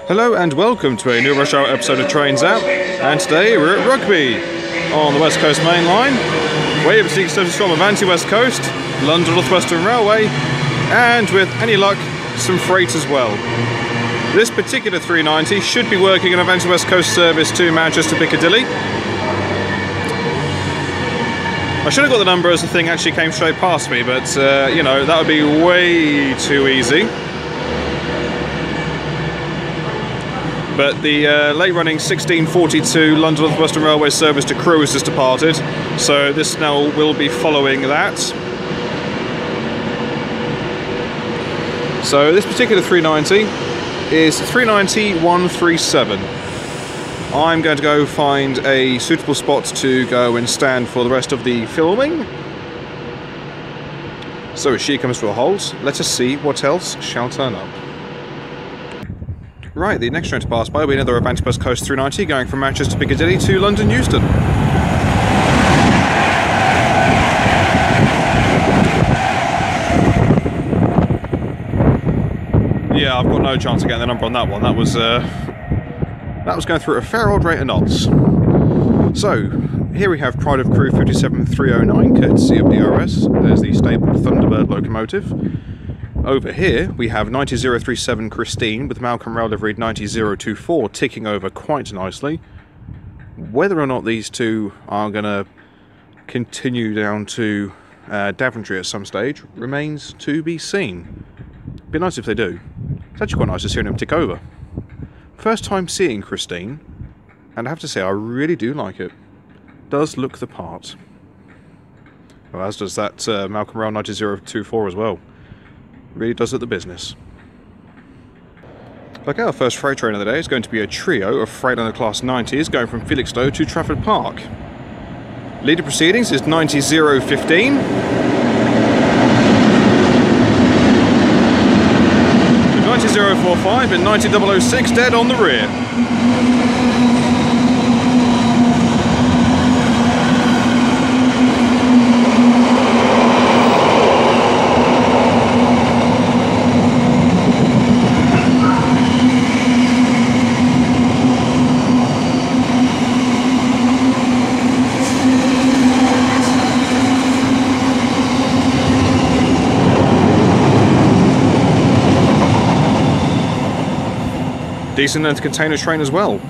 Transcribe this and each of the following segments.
Hello and welcome to a new rush hour episode of Trains Out, and today we're at Rugby on the West Coast Mainline. We're able to see services from Avanti West Coast, London Northwestern Railway, and with any luck, some freight as well. This particular 390 should be working an Avanti West Coast service to Manchester Piccadilly. I should have got the number as the thing actually came straight past me, but you know, that would be way too easy. But the late running 1642 London Northwestern Railway service to Crewe has just departed, so this now will be following that. So this particular 390 is 390-137. I'm going to go find a suitable spot to go and stand for the rest of the filming. So as she comes to a halt, let us see what else shall turn up. Right, the next train to pass by will be another Avanti West Coast 390 going from Manchester Piccadilly to London Euston. Yeah, I've got no chance of getting the number on that one. That was going through a fair old rate of knots. So, here we have Pride of Crewe 57309, courtesy of DRS. There's the stapled Thunderbird locomotive. Over here we have 90037 Christine with Malcolm Rail liveried 90024 ticking over quite nicely. Whether or not these two are going to continue down to Daventry at some stage remains to be seen. Be nice if they do. It's actually quite nice to see them tick over. First time seeing Christine, and I have to say I really do like it. Does look the part. Well, as does that Malcolm Rail 90024 as well. Really does it the business. Okay, our first freight train of the day is going to be a trio of Freightliner Class 90s going from Felixstowe to Trafford Park. Leader proceedings is 90015. 90045 and 90006 dead on the rear. Decent length container train as well.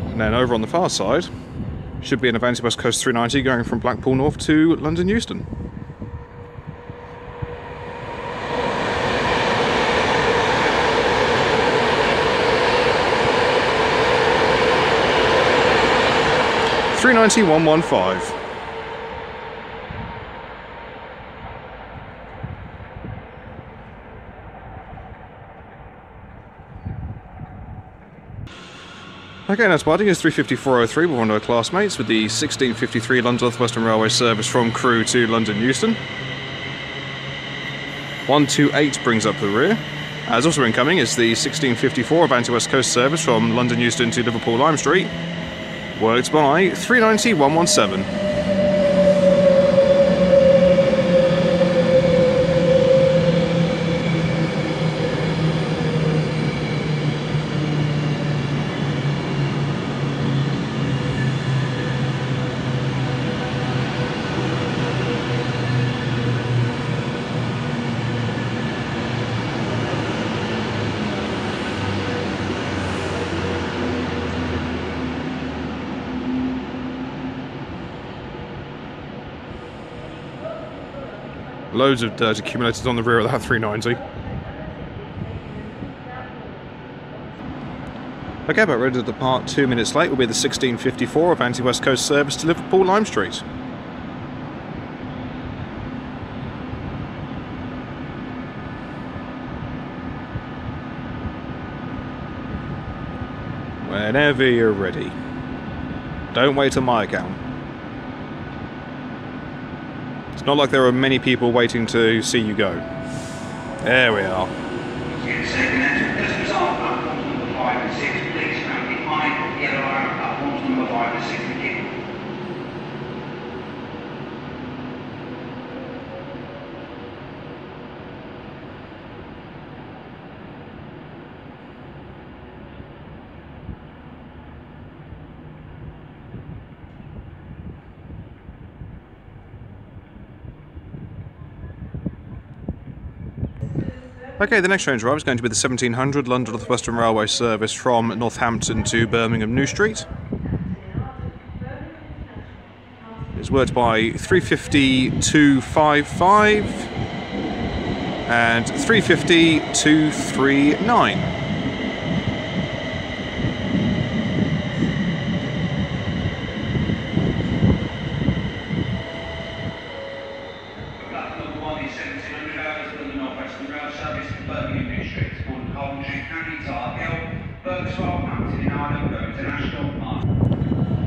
And then over on the far side should be an Avanti West Coast 390 going from Blackpool North to London Euston. (390-115). Okay, now departing is 35403 with one of our classmates with the 1653 London Northwestern Railway service from Crewe to London Euston. 128 brings up the rear. As also incoming is the 1654 Avanti West Coast service from London Euston to Liverpool Lime Street, worked by 390-117. Loads of dirt accumulated on the rear of that 390. Okay, but ready to depart 2 minutes late will be the 1654 Avanti West Coast service to Liverpool Lime Street. Whenever you're ready. Don't wait on my account. It's not like there are many people waiting to see you go. There we are. Okay, the next train to arrive is going to be the 1700 London Northwestern Railway service from Northampton to Birmingham New Street. It's worked by 350-255 and 350-239.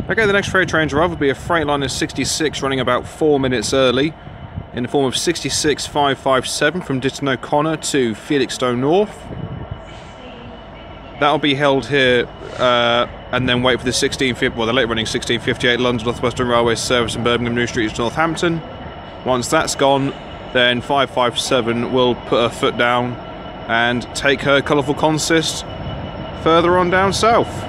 Okay, the next freight train to arrive will be a Freightliner 66 running about 4 minutes early in the form of 66557 from Ditton O'Connor to Felixstowe North. That'll be held here and then wait for the 1650, well, the late running 1658 London Northwestern Railway service from Birmingham New Street to Northampton. Once that's gone, then 557 will put her foot down and take her colourful consist further on down south.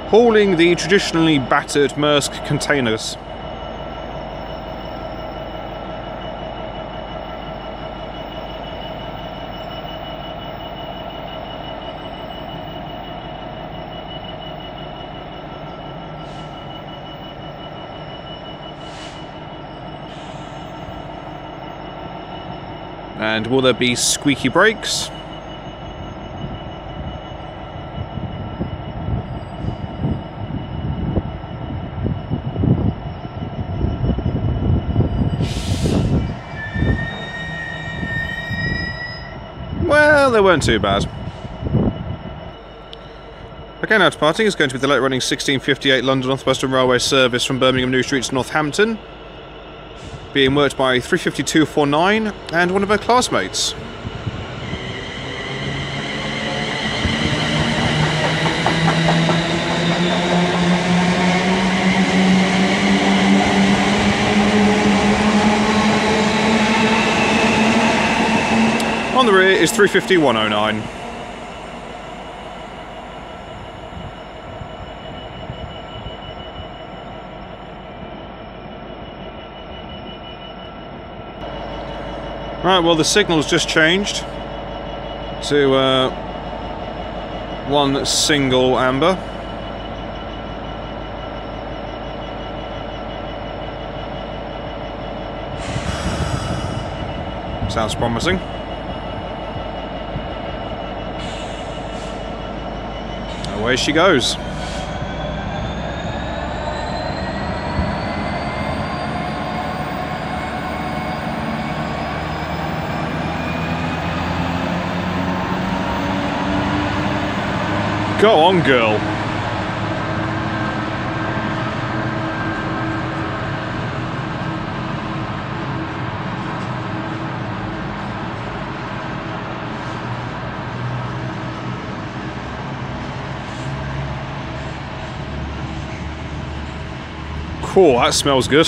Hauling the traditionally battered Maersk containers. And will there be squeaky brakes? Well, they weren't too bad. Okay, now departing is going to be the late running 1658 London Northwestern Railway service from Birmingham New Street to Northampton, being worked by 35249 and one of her classmates. On the rear is 35109. Right, well, the signal's just changed to one single amber. Sounds promising. Away she goes. Go on, girl. Cool, that smells good.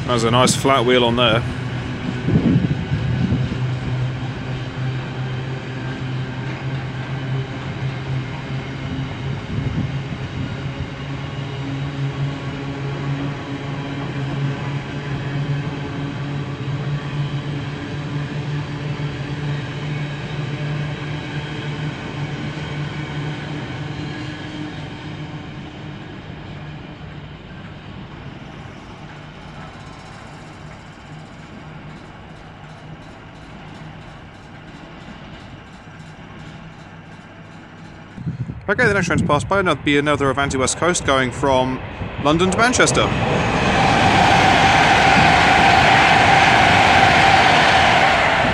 There's a nice flat wheel on there. Okay, the next train to pass by will be another Avanti West Coast going from London to Manchester.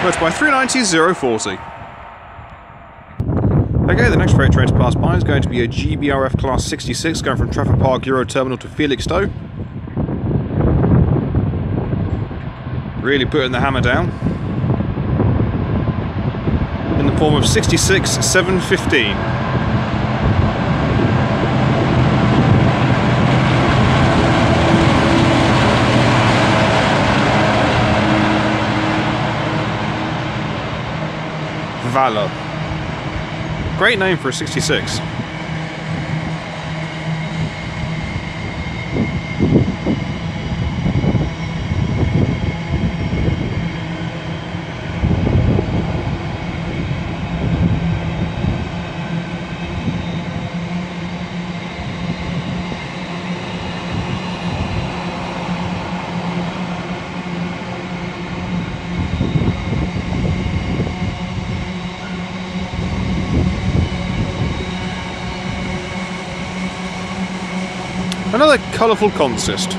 Worked by 390,040. Okay, the next freight train to pass by is going to be a GBRF Class 66 going from Trafford Park Euro Terminal to Felixstowe. Really putting the hammer down. In the form of 66,715. Valor. Great name for a 66. Another colourful consist.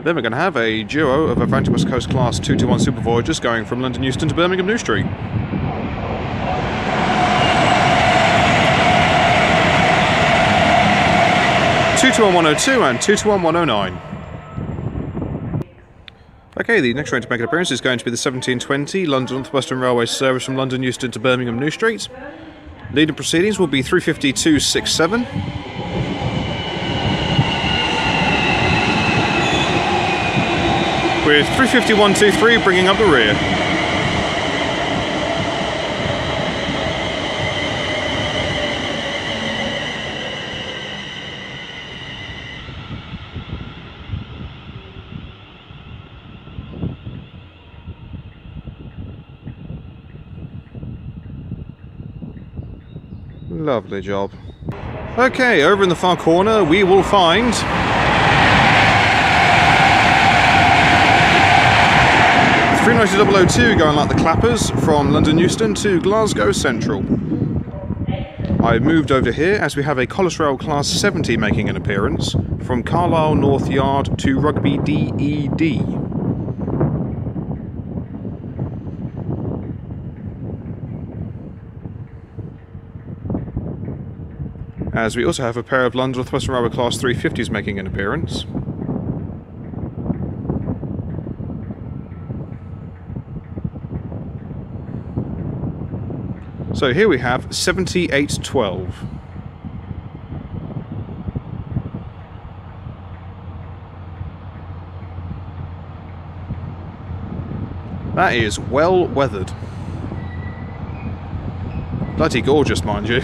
Then we're going to have a duo of Avanti West Coast Class 221 Super Voyagers going from London Euston to Birmingham New Street. Two-to-one 102 and two-to-one 109. Okay, the next train to make an appearance is going to be the 1720 London Northwestern Railway service from London Euston to Birmingham New Street. Leading proceedings will be 352.67. With 351.23 bringing up the rear. Lovely job. Okay, over in the far corner we will find 390,002 going like the clappers from London Euston to Glasgow Central. I moved over here as we have a Collis Rail Class 70 making an appearance from Carlisle North Yard to Rugby DED. As we also have a pair of London Northwestern Railway Class 350s making an appearance. So here we have 7812. That is well weathered. Bloody gorgeous, mind you.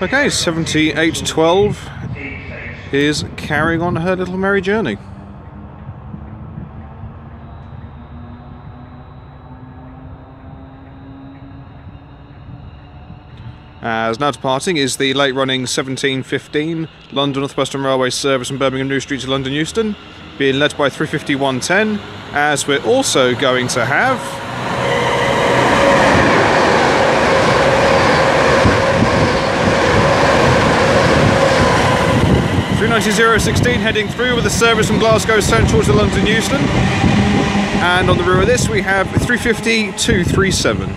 Okay, 7812 is carrying on her little merry journey. As now departing is the late running 1715 London Northwestern Railway service from Birmingham New Street to London Euston, being led by 35110, as we're also going to have 390,016 heading through with a service from Glasgow Central to London Euston. And on the rear of this we have 350,237.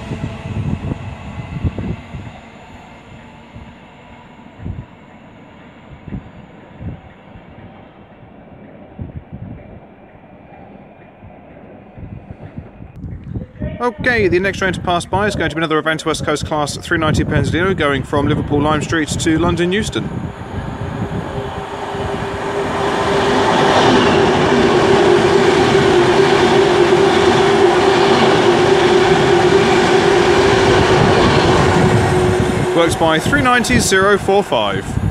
Okay, the next train to pass by is going to be another Avanti West Coast Class 390 Penzolino going from Liverpool Lime Street to London Euston. Works by 390.045.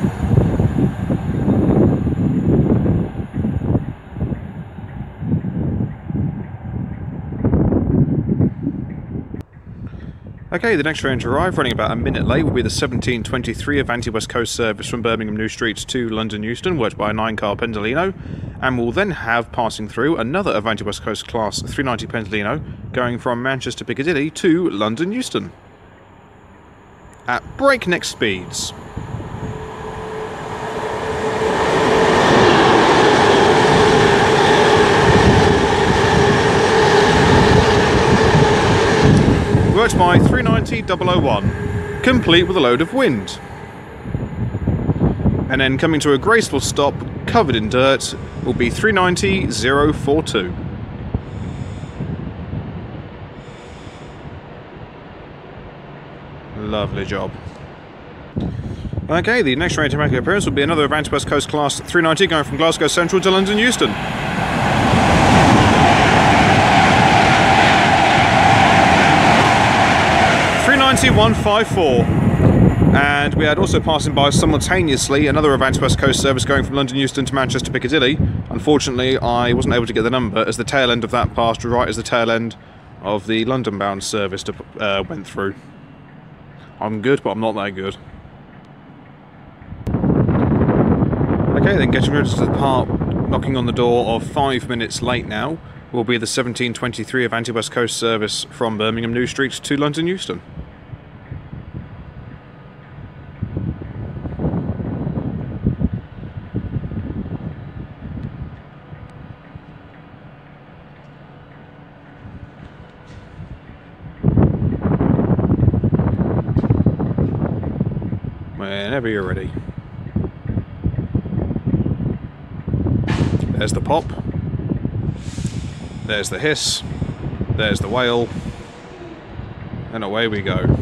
Okay, the next train to arrive, running about a minute late, will be the 1723 Avanti West Coast service from Birmingham New Street to London Euston, worked by a 9-car Pendolino, and we'll then have passing through another Avanti West Coast Class 390 Pendolino going from Manchester Piccadilly to London Euston at breakneck speeds. Worked by 390.001, complete with a load of wind. And then coming to a graceful stop, covered in dirt, will be 390.042. Lovely job. Okay, the next train to make an appearance will be another Avanti West Coast Class 390 going from Glasgow Central to London Euston. 390.154, and we had also passing by simultaneously another Avanti West Coast service going from London Euston to Manchester Piccadilly. Unfortunately, I wasn't able to get the number as the tail end of that passed right as the tail end of the London bound service went through. I'm good, but I'm not that good. Okay, then getting ready to depart, knocking on the door of 5 minutes late now, will be the 1723 Avanti West Coast service from Birmingham New Street to London Euston. Whenever you're ready. There's the pop. There's the hiss. There's the wail. And away we go.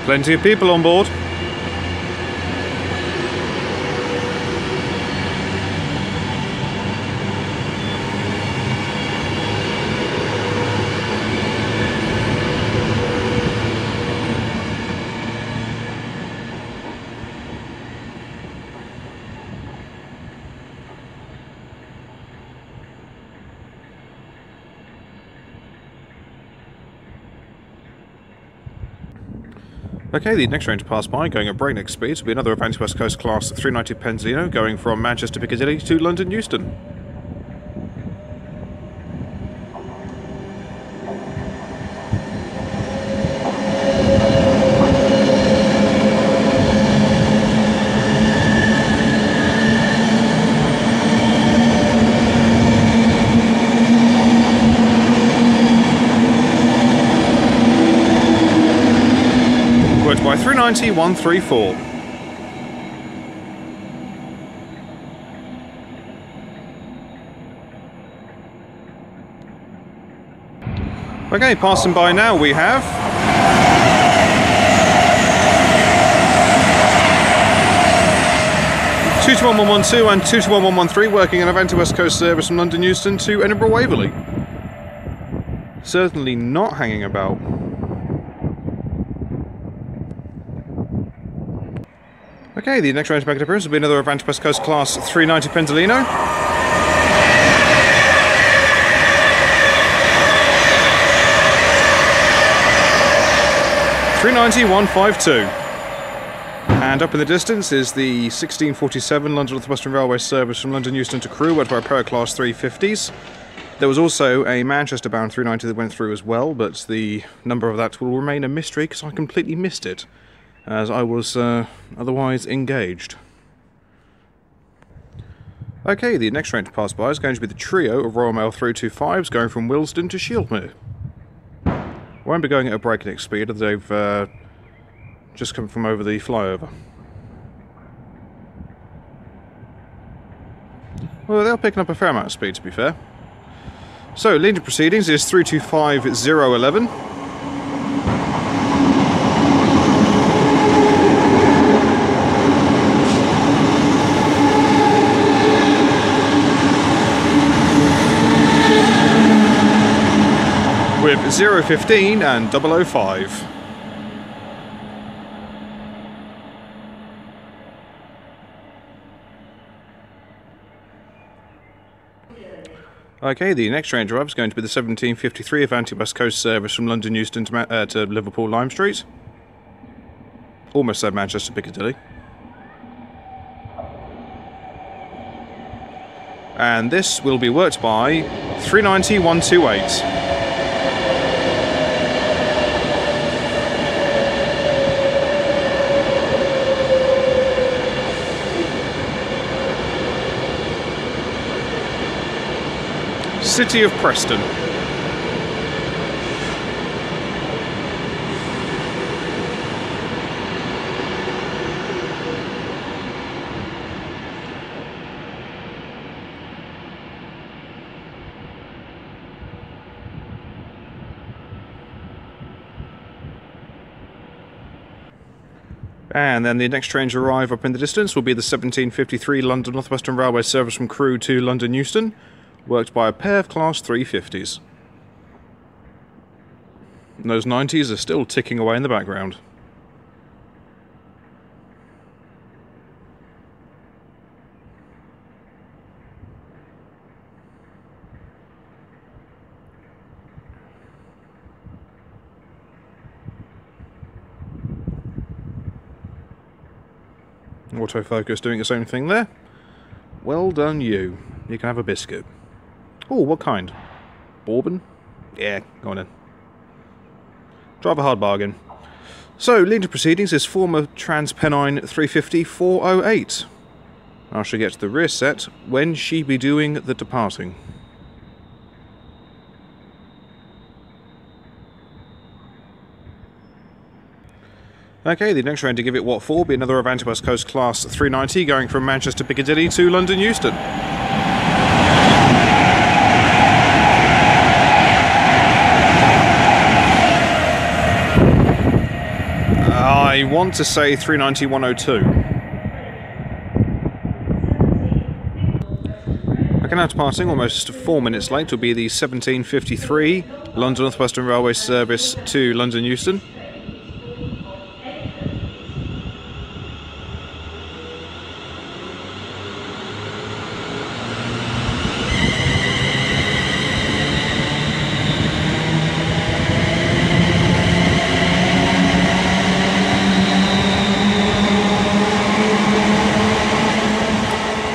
Plenty of people on board. Okay, the next train to pass by, going at breakneck speeds, will be another Avanti West Coast Class 390 Penzolino going from Manchester Piccadilly to London Euston. By 390.134. Okay, passing by now we have 221.112 and 221.113 working an Avanti West Coast service from London Euston to Edinburgh Waverley. Certainly not hanging about. Okay, the next train to make an appearance will be another Avanti West Coast Class 390 Pendolino. $390.152. And up in the distance is the 1647 London Northwestern Railway service from London Euston to Crewe, worked by Pro Class 350s. There was also a Manchester-bound 390 that went through as well, but the number of that will remain a mystery because I completely missed it, as I was otherwise engaged. Okay, the next train to pass by is going to be the trio of Royal Mail 325s going from Willesden to Shieldmere. Won't be going at a breakneck speed, as they've just come from over the flyover. Well, they're picking up a fair amount of speed, to be fair. So, leading proceedings is 325011. With 015 and 005. Okay, the next train drive is going to be the 1753 Avanti West Coast service from London Euston to Liverpool Lime Street. Almost said Manchester Piccadilly. And this will be worked by 390128. City of Preston. And then the next train to arrive up in the distance will be the 1753 London Northwestern Railway service from Crewe to London Euston, worked by a pair of Class 350s. And those 90s are still ticking away in the background. Autofocus doing its own thing there. Well done you. You can have a biscuit. Oh, what kind? Bourbon? Yeah, go on in. Drive a hard bargain. So, leading to proceedings is former Transpennine 350 408. I shall get to the rear set. When she be doing the departing? Okay, the next train to give it what for will be another Avanti West Coast Class 390 going from Manchester Piccadilly to London Euston. I want to say 390-102. Okay, now departing almost 4 minutes late will be the 1753 London Northwestern Railway service to London Euston.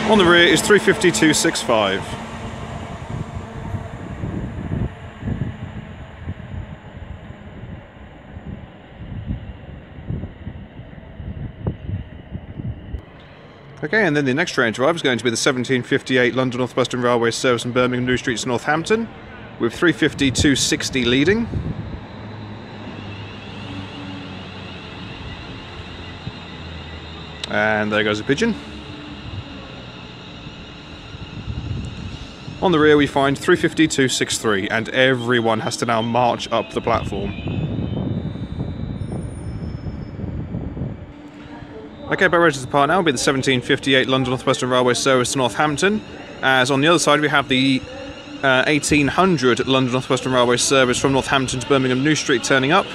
On the rear is 350-265. Okay, and then the next train to arrive is going to be the 1758 London Northwestern Railway service from Birmingham New Street to Northampton, with 350-260 leading. And there goes a pigeon. On the rear we find 350-263, and everyone has to now march up the platform. Okay, about ready to depart now will be the 1758 London Northwestern Railway service to Northampton, as on the other side we have the 1800 London Northwestern Railway service from Northampton to Birmingham New Street turning up.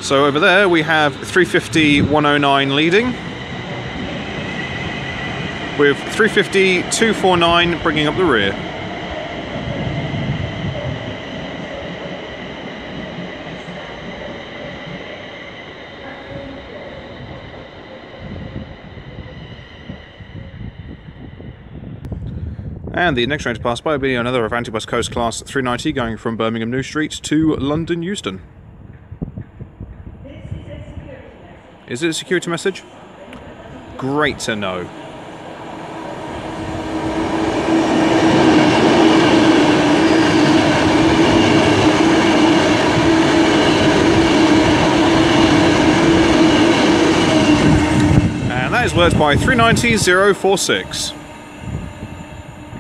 So over there we have 350-109 leading, with 350-249 bringing up the rear. And the next train to pass by will be another Avanti West Coast Class 390 going from Birmingham New Street to London Euston. Is it a security message? Great to know. And that is worked by 390046.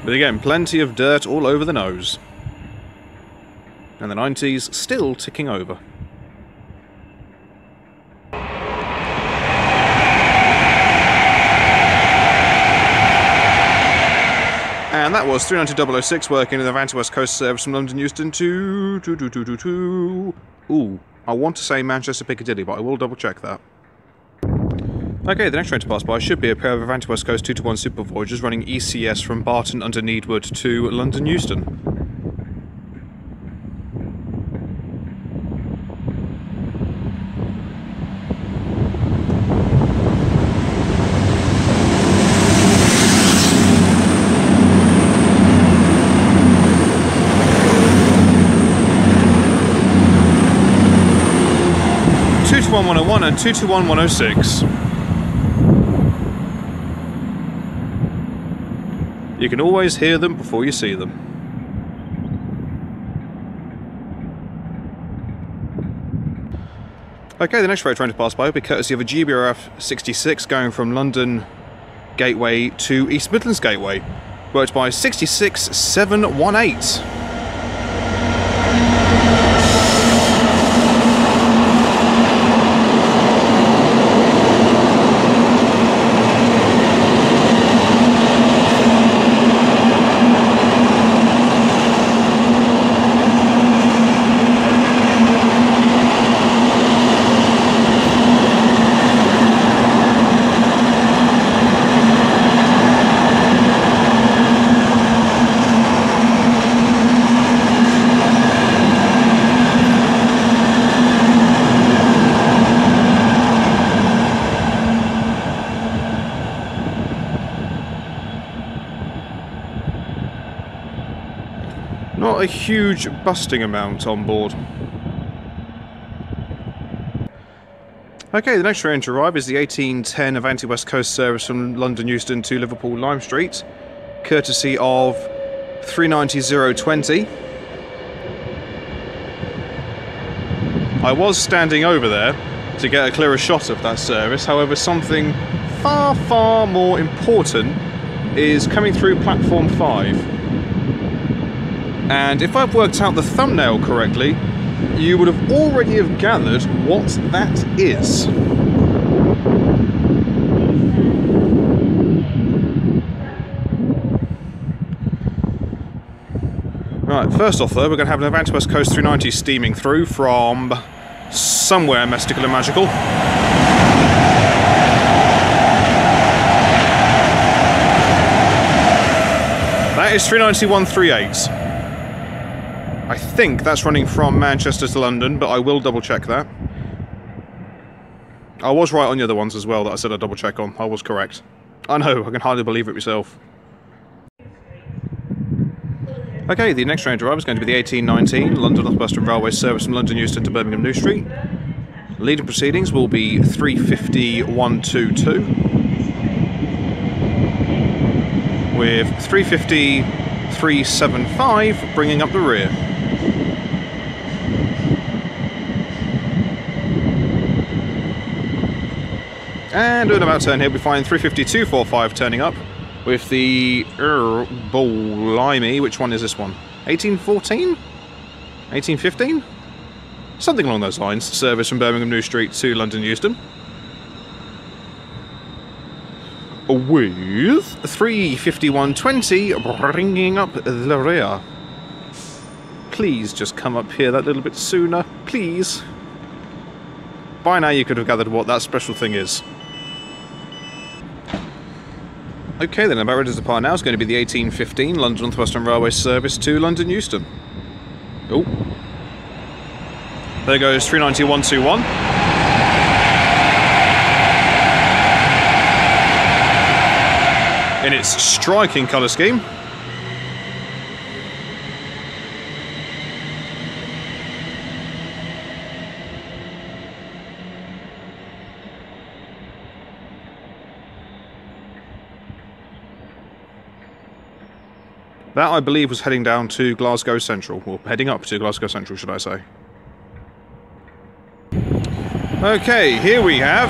But again, plenty of dirt all over the nose. And the 90s still ticking over. And that was 390006 working in the Avanti West Coast service from London Euston to... Ooh, I want to say Manchester Piccadilly, but I will double check that. Okay, the next train to pass by should be a pair of Avanti West Coast 221 Super Voyagers running ECS from Barton under Needwood to London Euston. (221-101) and 221-106. You can always hear them before you see them. Okay, the next freight train to pass by will be courtesy of a GBRF 66 going from London Gateway to East Midlands Gateway, worked by 66718. Not a huge busting amount on board. Okay, the next train to arrive is the 1810 Avanti West Coast service from London Euston to Liverpool Lime Street, courtesy of 390020. I was standing over there to get a clearer shot of that service, however something far, far more important is coming through platform 5. And if I've worked out the thumbnail correctly, you would have already have gathered what that is. Right, first off though, we're going to have an Avanti West Coast 390 steaming through from somewhere mystical and magical. That is 390138. I think that's running from Manchester to London, but I will double check that. I was right on the other ones as well that I said I'd double check on. I was correct. I know, I can hardly believe it myself. Okay, the next train to arrive is going to be the 1819 London Northwestern Railway service from London Euston to Birmingham New Street. Leading proceedings will be 350-122, with 350-375 bringing up the rear. And doing about turn here, we find 350-245 turning up with the blimey, which one is this one? 1814? 1815? Something along those lines. Service from Birmingham New Street to London Euston. With 351-20 bringing up the rear. Please just come up here that little bit sooner, please. By now you could have gathered what that special thing is. Okay then, about ready to depart now is going to be the 1815 London Northwestern Railway service to London Euston. Oh. There goes 390-121. In its striking colour scheme. That, I believe, was heading down to Glasgow Central, or heading up to Glasgow Central, should I say. Okay, here we have...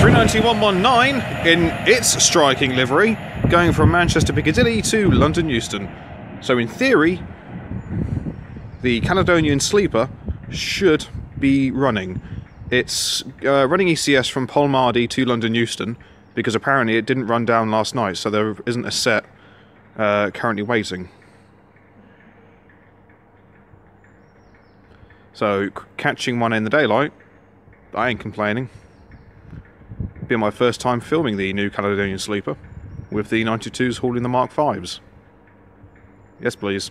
(390-119) in its striking livery, going from Manchester Piccadilly to London Euston. So in theory, the Caledonian sleeper should be running. It's running ECS from Polmardy to London Euston, because apparently it didn't run down last night, so there isn't a set currently waiting. So, catching one in the daylight, I ain't complaining. Be my first time filming the new Caledonian sleeper, with the 92s hauling the Mark 5s. Yes, please.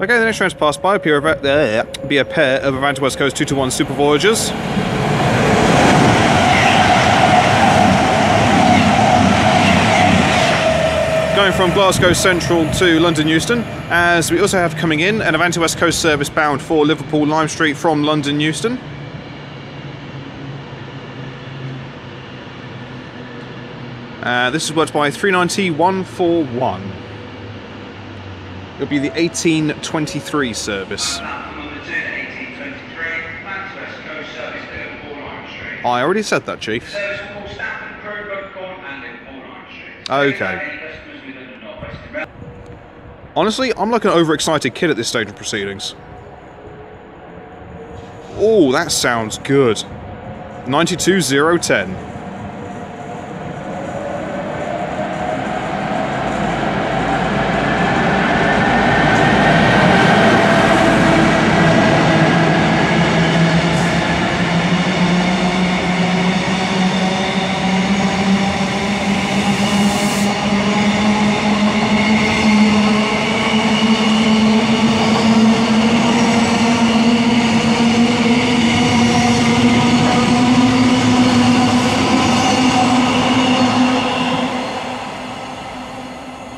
Okay, the next train to pass by be a pair of Avanti West Coast 221 Super Voyagers. Going from Glasgow Central to London Euston, as we also have coming in an Avanti West Coast service bound for Liverpool Lime Street from London Euston. This is worked by 390-141. It'll be the 1823 service. I already said that, Chief. Okay. Honestly, I'm like an overexcited kid at this stage of proceedings. Oh, that sounds good. 92-010.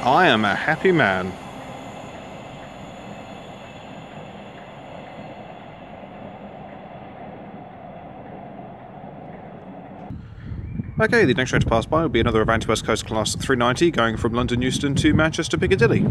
I am a happy man. Okay, the next train to pass by will be another Avanti West Coast Class 390 going from London Euston to Manchester Piccadilly.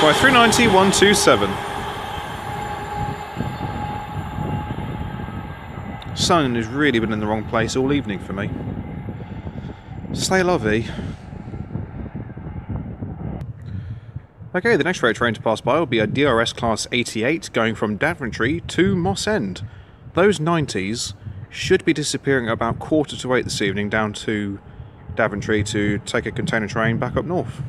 By 390-127. Sun has really been in the wrong place all evening for me. Stay lovey. Okay, the next freight train to pass by will be a DRS Class 88 going from Daventry to Moss End. Those 90s should be disappearing at about 7:45 this evening down to Daventry to take a container train back up north.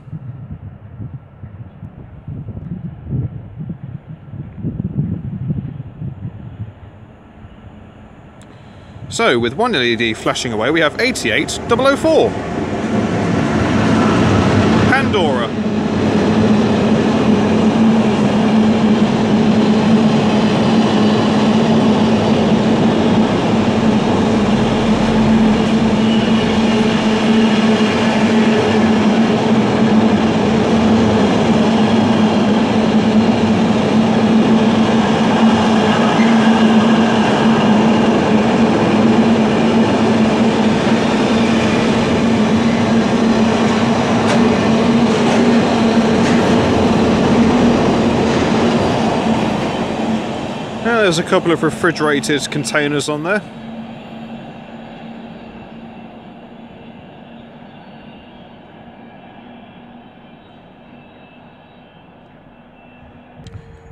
So, with one LED flashing away, we have 88-004. Pandora. There's a couple of refrigerated containers on there.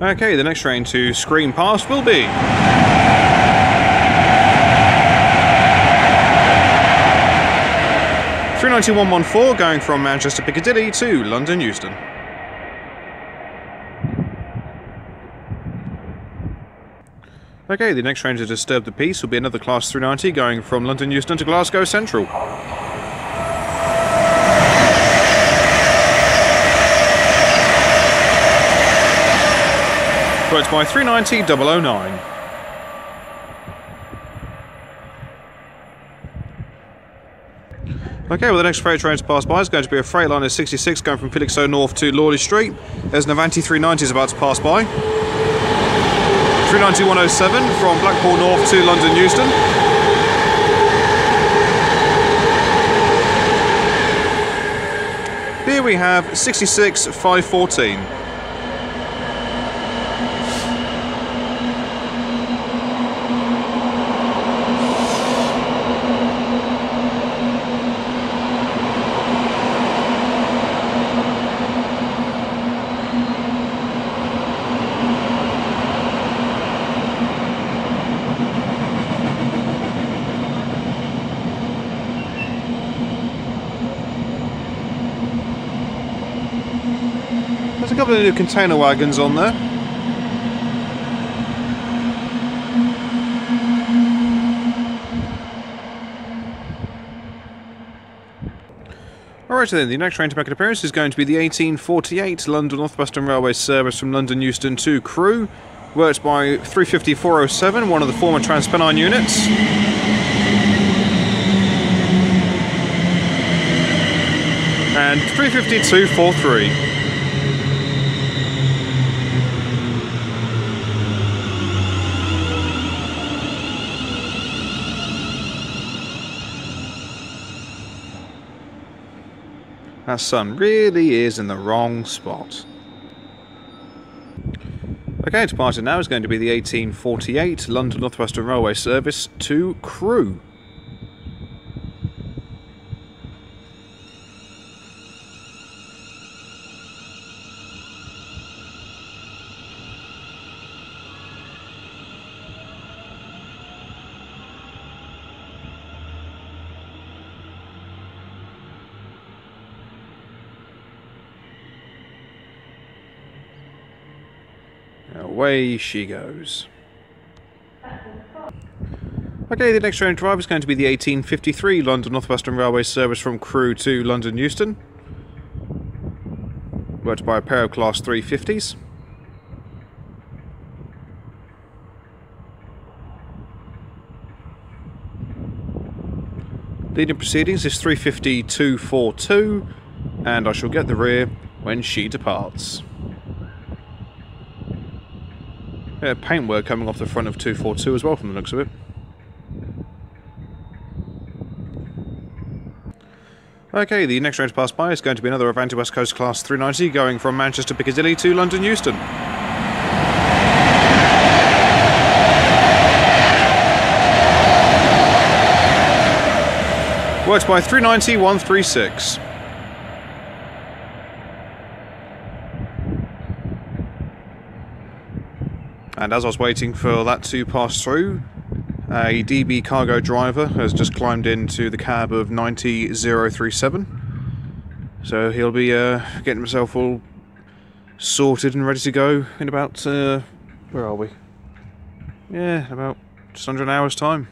Okay, the next train to scream past will be... (390-114) going from Manchester Piccadilly to London Euston. Okay, the next train to disturb the peace will be another Class 390 going from London Euston to Glasgow Central. Worked by 390-009. Okay, well the next freight train to pass by is going to be a Freightliner 66 going from Felixstowe North to Lawley Street. There's an Avanti 390 is about to pass by. 390 107 from Blackpool North to London Euston. Here we have 66 514. There's a couple of new container wagons on there. Alright then, the next train to make an appearance is going to be the 1848 London Northwestern Railway service from London Euston to Crewe, worked by 350-407, one of the former Transpennine units. And 350-243. That sun really is in the wrong spot. Okay, departing now is going to be the 1848 London Northwestern Railway service to Crewe. Away she goes. Okay, the next train to arrive is going to be the 1853 London Northwestern Railway service from Crewe to London Euston, worked by a pair of Class 350s. Leading proceedings is 350-242, and I shall get the rear when she departs. Yeah, paintwork coming off the front of 242 as well from the looks of it. Okay, the next train to pass by is going to be another Avanti West Coast Class 390 going from Manchester Piccadilly to London Euston. Worked by 390-136. And as I was waiting for that to pass through, a DB cargo driver has just climbed into the cab of 90037. So he'll be getting himself all sorted and ready to go in about, where are we? Yeah, about just under an hour's time.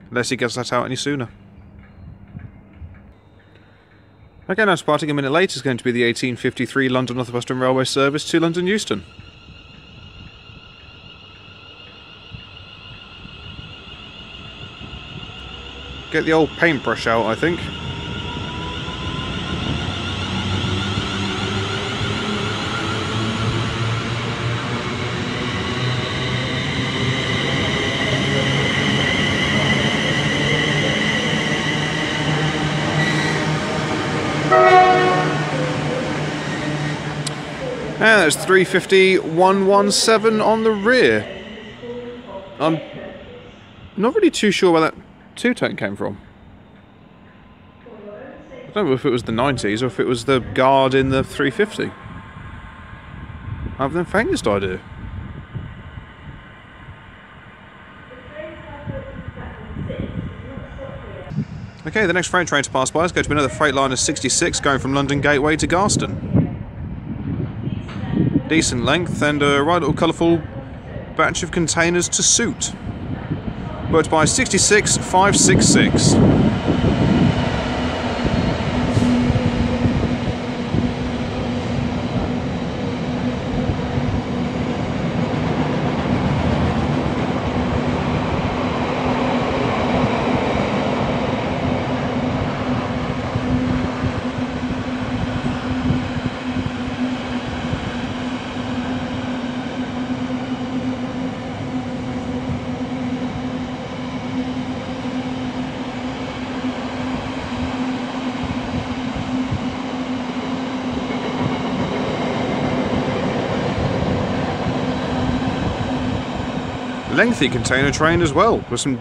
Unless he gets that out any sooner. Okay, now departing a minute later is going to be the 1853 London Northwestern Railway service to London Euston. Get the old paintbrush out, I think. And there's 350-117 on the rear. I'm not really too sure where that two-tone came from. I don't know if it was the 90s or if it was the guard in the 350. I have the faintest idea. Okay, the next freight train to pass by is going to be another Freightliner 66 going from London Gateway to Garston. Decent length and a right little colourful batch of containers to suit. Worked by 66566. lengthy container train as well, with some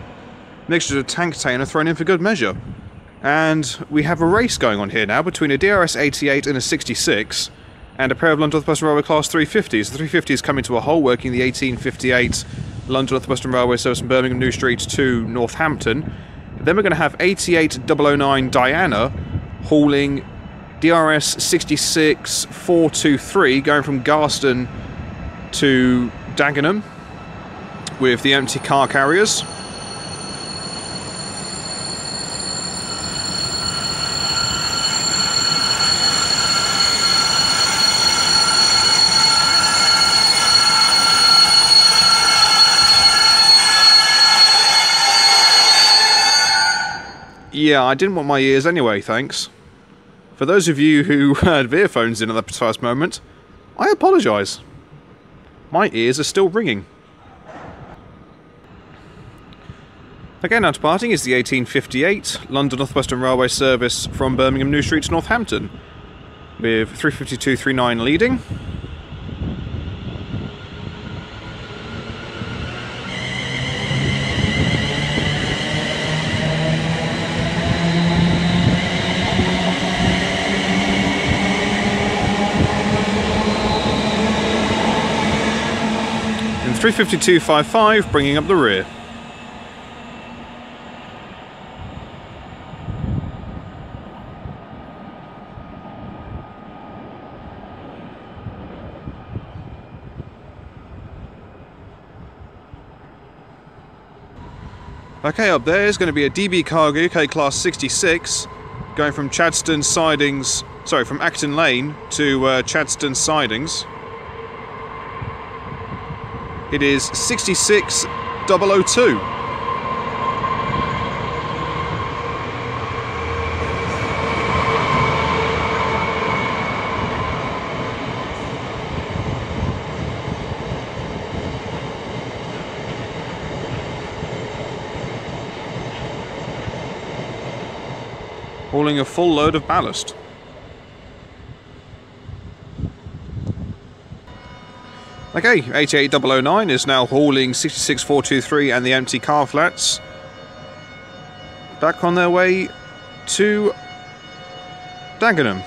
mixture of tank container thrown in for good measure. And we have a race going on here now between a DRS 88 and a 66, and a pair of London Northwestern Railway Class 350s. The 350s coming to a halt, working the 1858 London Northwestern Railway service from Birmingham New Street to Northampton. Then we're going to have 88009 Diana hauling DRS 66423 going from Garston to Dagenham with the empty car carriers. Yeah, I didn't want my ears anyway, thanks. For those of you who had earphones in at that precise moment, I apologise. My ears are still ringing. Okay, now departing is the 1858 London Northwestern Railway service from Birmingham New Street to Northampton, with 35239 leading. And 35255 bringing up the rear. Okay, up there is going to be a DB Cargo UK Class 66 going from Chadstone Sidings, sorry, from Acton Lane to Chadstone Sidings. It is 66002. Hauling a full load of ballast. Okay, 88009 is now hauling 66423 and the empty car flats back on their way to Dagenham.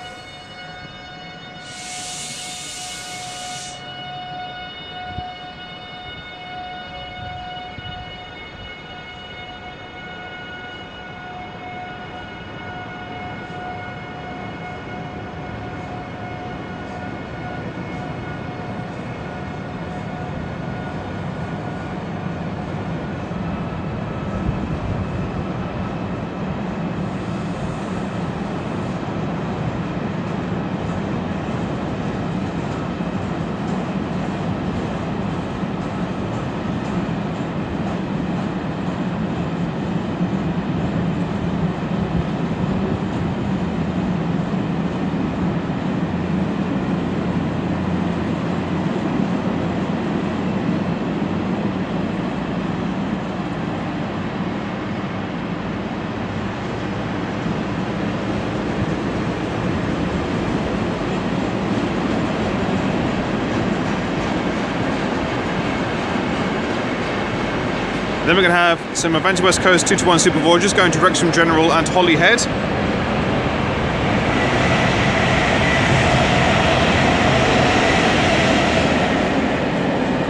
Then we're going to have some Avanti West Coast 221 Super Voyagers going to Wrexham General and Holyhead.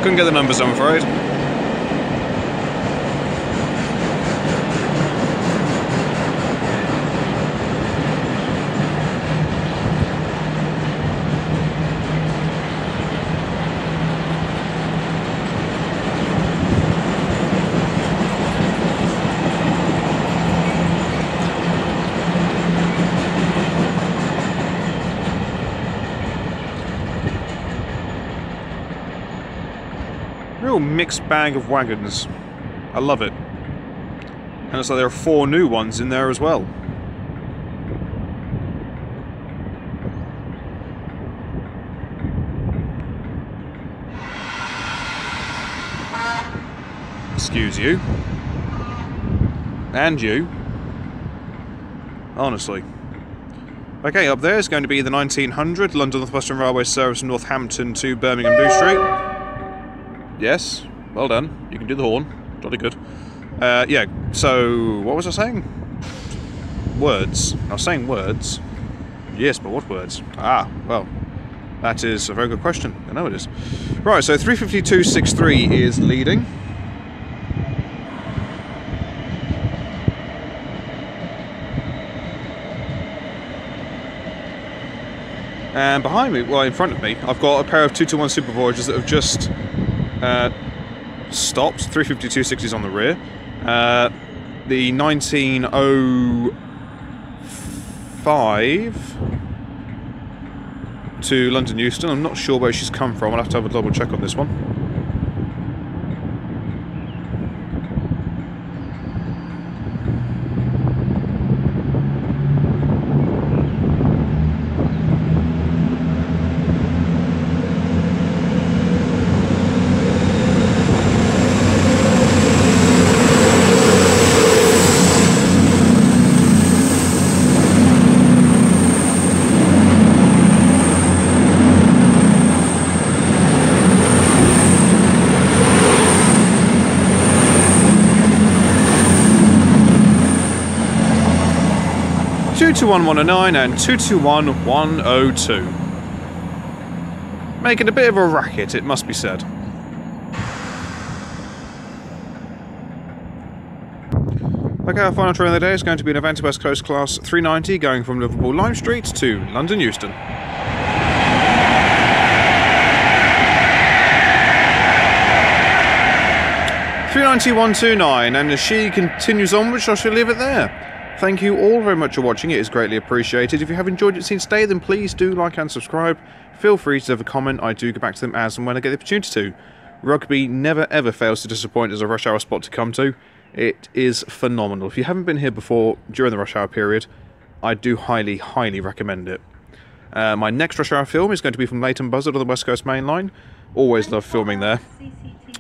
Couldn't get the numbers, I'm afraid. Real mixed bag of wagons. I love it. And it's like there are 4 new ones in there as well. Excuse you. And you. Honestly. Okay, up there is going to be the 1900 London Northwestern Railway service from Northampton to Birmingham New Street. Yes, Well done. You can do the horn. Jolly good. Yeah, so what was I saying? Words. I was saying words. Yes, but what words? Ah, well, that is a very good question. I know it is. Right, so 352.63 is leading. And behind me, well, in front of me, I've got a pair of 221 Super Voyagers that have just stopped. 352.60 is on the rear. The 1905 to London Euston. I'm not sure where she's come from. I'll have to have a double check on this one. 221.109 and 221.102. Making a bit of a racket, it must be said. Okay, our final train of the day is going to be an Avanti West Coast Class 390 going from Liverpool Lime Street to London Euston. (390.129), and as she continues onwards, I shall leave it there. Thank you all very much for watching, it is greatly appreciated. If you have enjoyed it since today, then please do like and subscribe. Feel free to leave a comment, I do get back to them as and when I get the opportunity to. Rugby never ever fails to disappoint as a rush hour spot to come to. It is phenomenal. If you haven't been here before during the rush hour period, I do highly, highly recommend it. My next rush hour film is going to be from Leighton Buzzard on the West Coast Mainline. Always love filming there.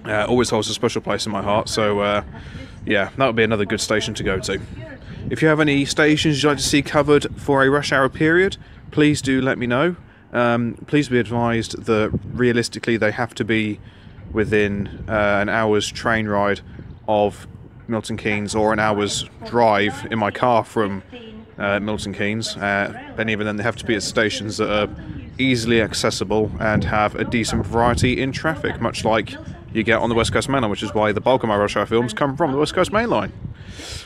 Always holds a special place in my heart, so yeah, that'll be another good station to go to. If you have any stations you'd like to see covered for a rush hour period, please do let me know. Please be advised that realistically they have to be within an hour's train ride of Milton Keynes or an hour's drive in my car from Milton Keynes. And even then they have to be at stations that are easily accessible and have a decent variety in traffic, much like you get on the West Coast Mainline, which is why the bulk of my rush hour films come from the West Coast Mainline.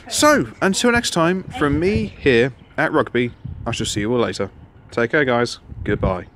So, until next time, from me here at Rugby, I shall see you all later. Take care, guys. Goodbye.